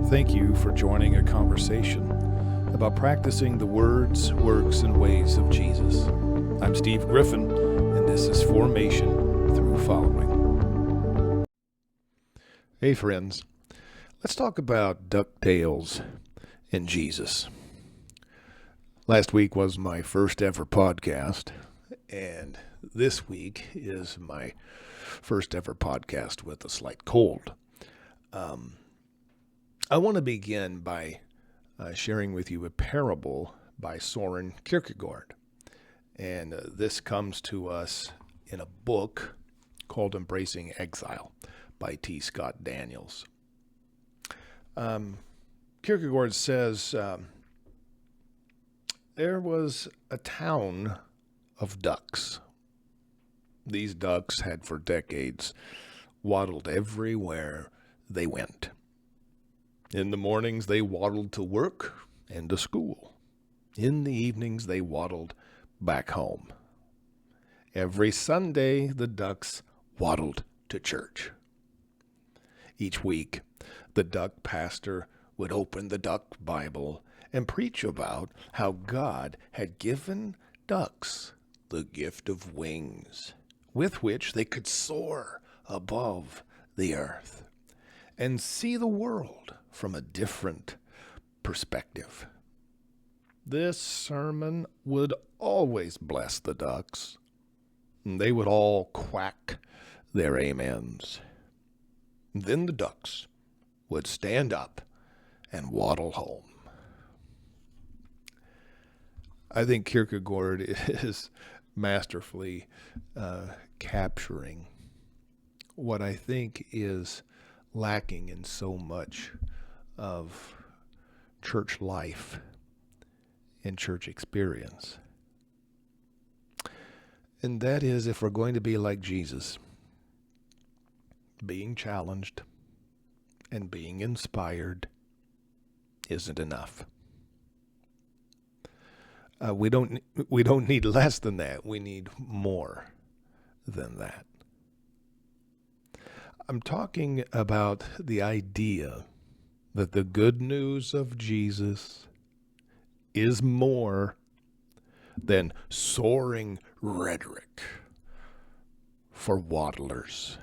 Thank you for joining a conversation about practicing the words, works, and ways of Jesus. I'm Steve Griffin, and this is Formation Through Following. Hey friends, let's talk about DuckTales and Jesus. Last week was my first ever podcast, and this week is my first ever podcast with a slight cold. I want to begin by sharing with you a parable by Soren Kierkegaard. And this comes to us in a book called Embracing Exile by T. Scott Daniels. Kierkegaard says, there was a town of ducks. These ducks had for decades waddled everywhere they went. In the mornings, they waddled to work and to school. In the evenings, they waddled back home. Every Sunday, the ducks waddled to church. Each week, the duck pastor would open the duck Bible and preach about how God had given ducks the gift of wings, with which they could soar above the earth and see the world from a different perspective. This sermon would always bless the ducks. They would all quack their amens. Then the ducks would stand up and waddle home. I think Kierkegaard is masterfully capturing what I think is lacking in so much of church life and church experience. And that is, if we're going to be like Jesus, being challenged and being inspired isn't enough. We don't need less than that. We need more than that. I'm talking about the idea that the good news of Jesus is more than soaring rhetoric for waddlers.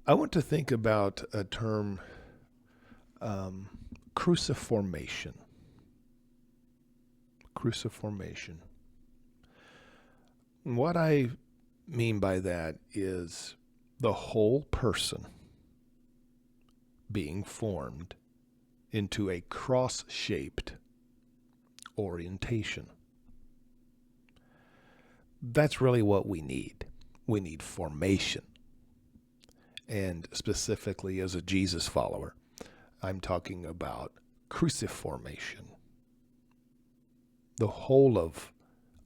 I want to think about a term, cruciformation. Cruciformation. What I mean by that is the whole person being formed into a cross-shaped orientation. That's really what we need. We need formation. And specifically as a Jesus follower, I'm talking about cruciformation. The whole of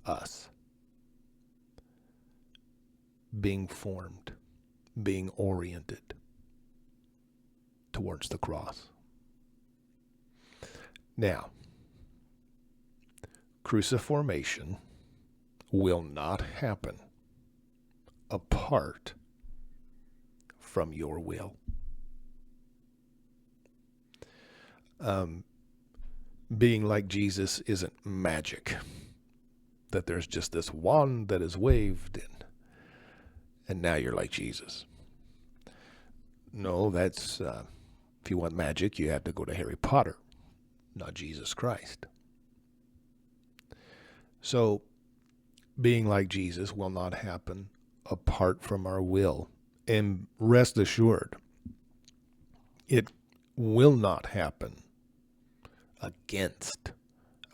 us being formed, being oriented towards the cross. Now, cruciformation will not happen apart from your will. Being like Jesus isn't magic, that there's just this wand that is waved and now you're like Jesus. No, that's, if you want magic, you have to go to Harry Potter, not Jesus Christ. So, being like Jesus will not happen apart from our will. And rest assured, it will not happen against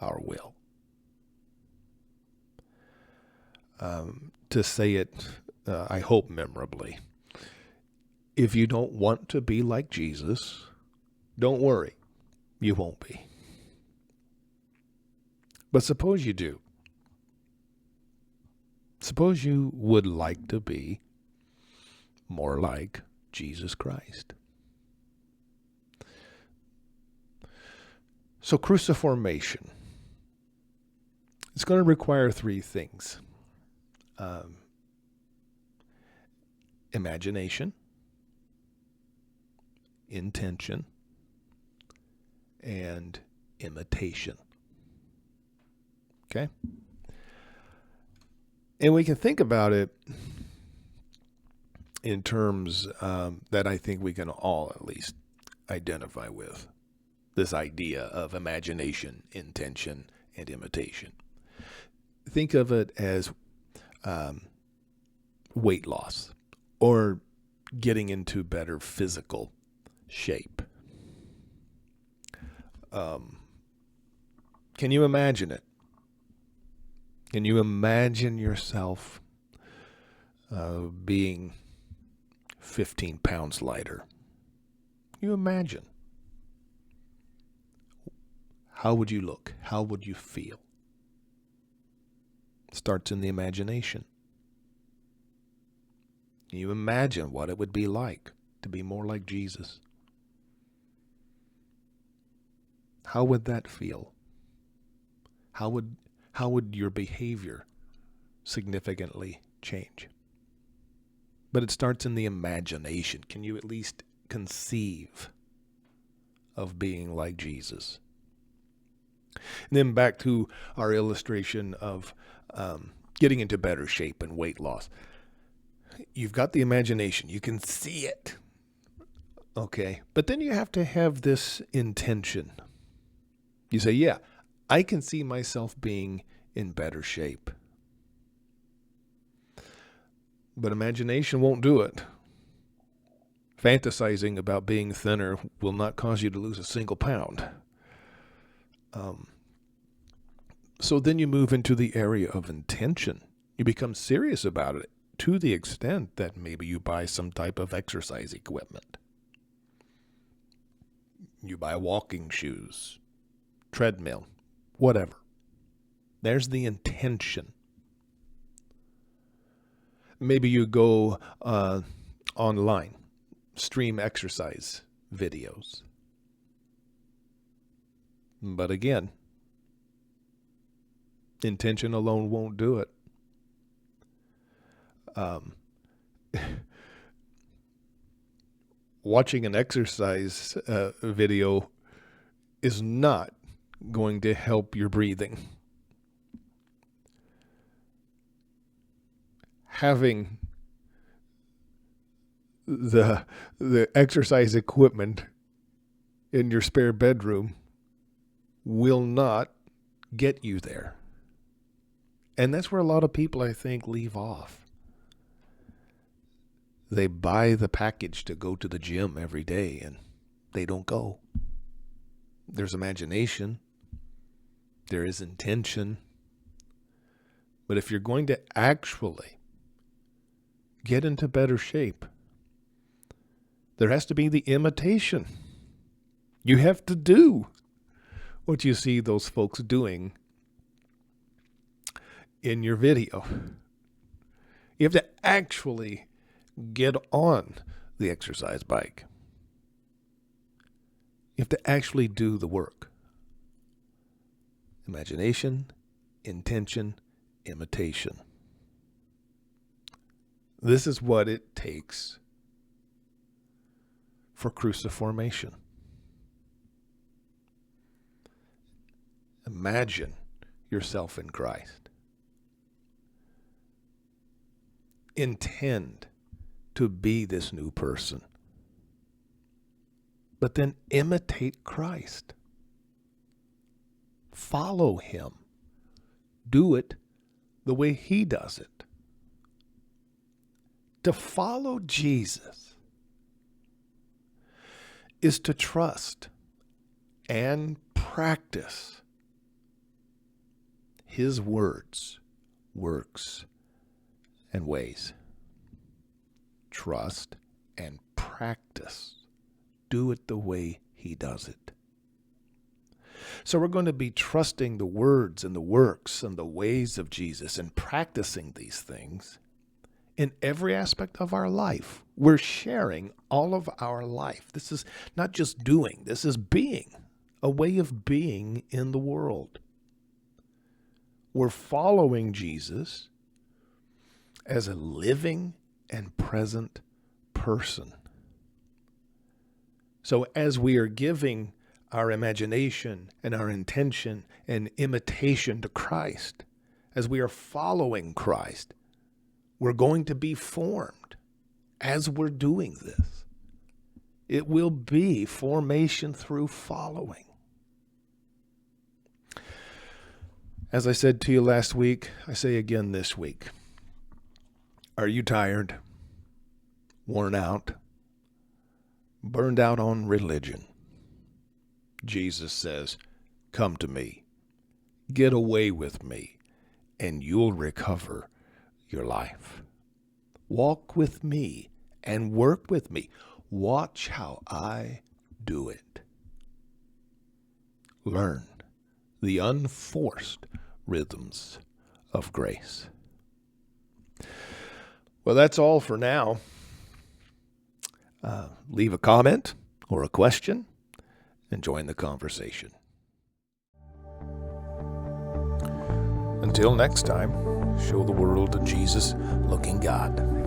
our will. To say it, I hope memorably, if you don't want to be like Jesus, don't worry, you won't be. But suppose you do. Suppose you would like to be more like Jesus Christ. So cruciformation, it's going to require three things. Imagination, intention, and imitation. Okay? And we can think about it in terms that I think we can all at least identify with. This idea of imagination, intention, and imitation. Think of it as weight loss or getting into better physical shape. Can you imagine it? Can you imagine yourself being 15 pounds lighter? Can you imagine? How would you look? How would you feel? It starts in the imagination. Can you imagine what it would be like to be more like Jesus? How would that feel? How would your behavior significantly change? But it starts in the imagination. Can you at least conceive of being like Jesus? And then back to our illustration of getting into better shape and weight loss. You've got the imagination. You can see it. Okay. But then you have to have this intention. You say, yeah, I can see myself being in better shape. But imagination won't do it. Fantasizing about being thinner will not cause you to lose a single pound. So then you move into the area of intention. You become serious about it to the extent that maybe you buy some type of exercise equipment. You buy walking shoes, treadmill, whatever. There's the intention. Maybe you go online, stream exercise videos. But again, intention alone won't do it. Watching an exercise video is not going to help your breathing. Having the exercise equipment in your spare bedroom will not get you there. And that's where a lot of people, I think, leave off. They buy the package to go to the gym every day, and they don't go. There's imagination. There is intention. But if you're going to actually get into better shape, there has to be the imitation. You have to do what you see those folks doing in your video. You have to actually get on the exercise bike. You have to actually do the work. Imagination, intention, imitation. This is what it takes for cruciformation. Imagine yourself in Christ. Intend to be this new person. But then imitate Christ. Follow him. Do it the way he does it. To follow Jesus is to trust and practice his words, works, and ways. Trust and practice. Do it the way he does it. So we're going to be trusting the words and the works and the ways of Jesus and practicing these things in every aspect of our life. We're sharing all of our life. This is not just doing, this is being, a way of being in the world. We're following Jesus as a living and present person. So as we are giving our imagination and our intention and imitation to Christ, as we are following Christ, we're going to be formed as we're doing this. It will be formation through following. As I said to you last week, I say again this week. Are you tired? Worn out? Burned out on religion? Jesus says, come to me. Get away with me, and you'll recover your life. Walk with me and work with me. Watch how I do it. Learn the unforced rhythms of grace. Well, that's all for now. Leave a comment or a question and join the conversation. Until next time, show the world a Jesus-looking God.